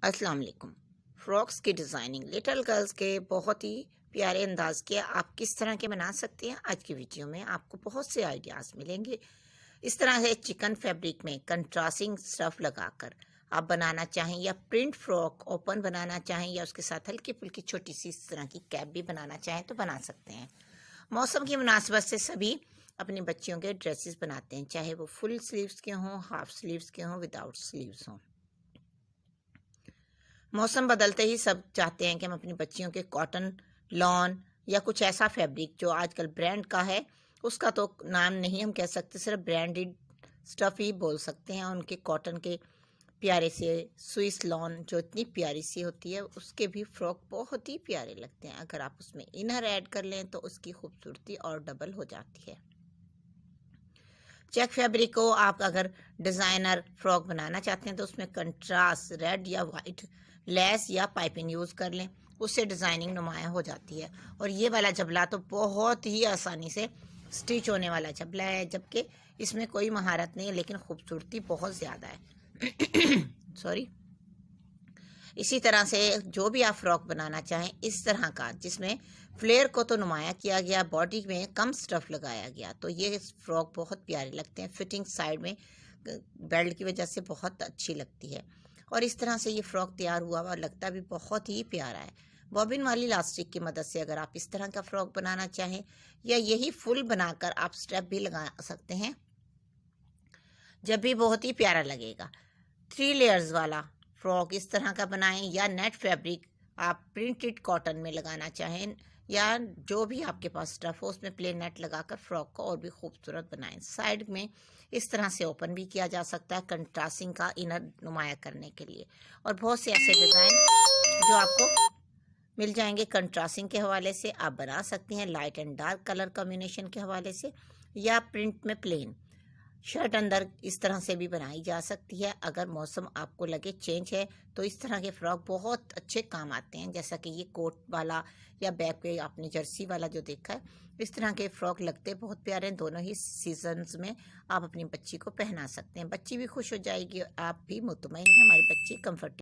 अस्सलाम वालेकुम। फ्रॉक्स की डिज़ाइनिंग लिटिल गर्ल्स के बहुत ही प्यारे अंदाज के आप किस तरह के बना सकते हैं, आज की वीडियो में आपको बहुत से आइडियाज़ मिलेंगे। इस तरह से चिकन फैब्रिक में कंट्रास्टिंग स्टफ लगाकर आप बनाना चाहें या प्रिंट फ्रॉक ओपन बनाना चाहें या उसके साथ हल्की फुल्की छोटी सी इस तरह की कैप भी बनाना चाहें तो बना सकते हैं। मौसम की मुनासिबत से सभी अपनी बच्चियों के ड्रेसेस बनाते हैं, चाहे वो फुल स्लीव्स के हों, हाफ स्लीव्स के हों, विदाउट स्लीव्स हों। मौसम बदलते ही सब चाहते हैं कि हम अपनी बच्चियों के कॉटन, लॉन या कुछ ऐसा फैब्रिक जो आजकल ब्रांड का है, उसका तो नाम नहीं हम कह सकते, सिर्फ ब्रांडेड स्टफ़ ही बोल सकते हैं। उनके कॉटन के प्यारे से स्विस लॉन जो इतनी प्यारी सी होती है, उसके भी फ्रॉक बहुत ही प्यारे लगते हैं। अगर आप उसमें इनर ऐड कर लें तो उसकी खूबसूरती और डबल हो जाती है। चेक फैब्रिक को आप अगर डिज़ाइनर फ्रॉक बनाना चाहते हैं तो उसमें कंट्रास्ट रेड या वाइट लेस या पाइपिंग यूज़ कर लें, उससे डिज़ाइनिंग नुमाया हो जाती है। और ये वाला जबला तो बहुत ही आसानी से स्टिच होने वाला जबला है, जबकि इसमें कोई महारत नहीं है लेकिन खूबसूरती बहुत ज़्यादा है। सॉरी। इसी तरह से जो भी आप फ्रॉक बनाना चाहें इस तरह का, जिसमें फ्लेयर को तो नुमाया किया गया, बॉडी में कम स्टफ़ लगाया गया, तो ये फ्रॉक बहुत प्यारे लगते हैं। फिटिंग साइड में बेल्ट की वजह से बहुत अच्छी लगती है और इस तरह से ये फ्रॉक तैयार हुआ हुआ लगता भी बहुत ही प्यारा है। बॉबिन वाली लास्टिक की मदद से अगर आप इस तरह का फ्रॉक बनाना चाहें या यही फुल बनाकर आप स्टेप भी लगा सकते हैं, जब भी बहुत ही प्यारा लगेगा। 3 लेयर्स वाला फ्रॉक इस तरह का बनाएं या नेट फैब्रिक आप प्रिंटेड कॉटन में लगाना चाहें या जो भी आपके पास स्टफ हो उसमें प्लेन नेट लगाकर फ्रॉक को और भी खूबसूरत बनाएं। साइड में इस तरह से ओपन भी किया जा सकता है कंट्रास्टिंग का इनर नुमाया करने के लिए। और बहुत से ऐसे डिज़ाइन जो आपको मिल जाएंगे कंट्रास्टिंग के हवाले से, आप बना सकती हैं light and dark colour combination के हवाले से, या प्रिंट में प्लेन शर्ट अंदर इस तरह से भी बनाई जा सकती है। अगर मौसम आपको लगे चेंज है तो इस तरह के फ्रॉक बहुत अच्छे काम आते हैं, जैसा कि ये कोट वाला या बैक पे आपने जर्सी वाला जो देखा है, इस तरह के फ्रॉक लगते बहुत प्यारे हैं। दोनों ही सीजन्स में आप अपनी बच्ची को पहना सकते हैं, बच्ची भी खुश हो जाएगी, आप भी मुतमईन हैं हमारी बच्ची कंफर्टेबल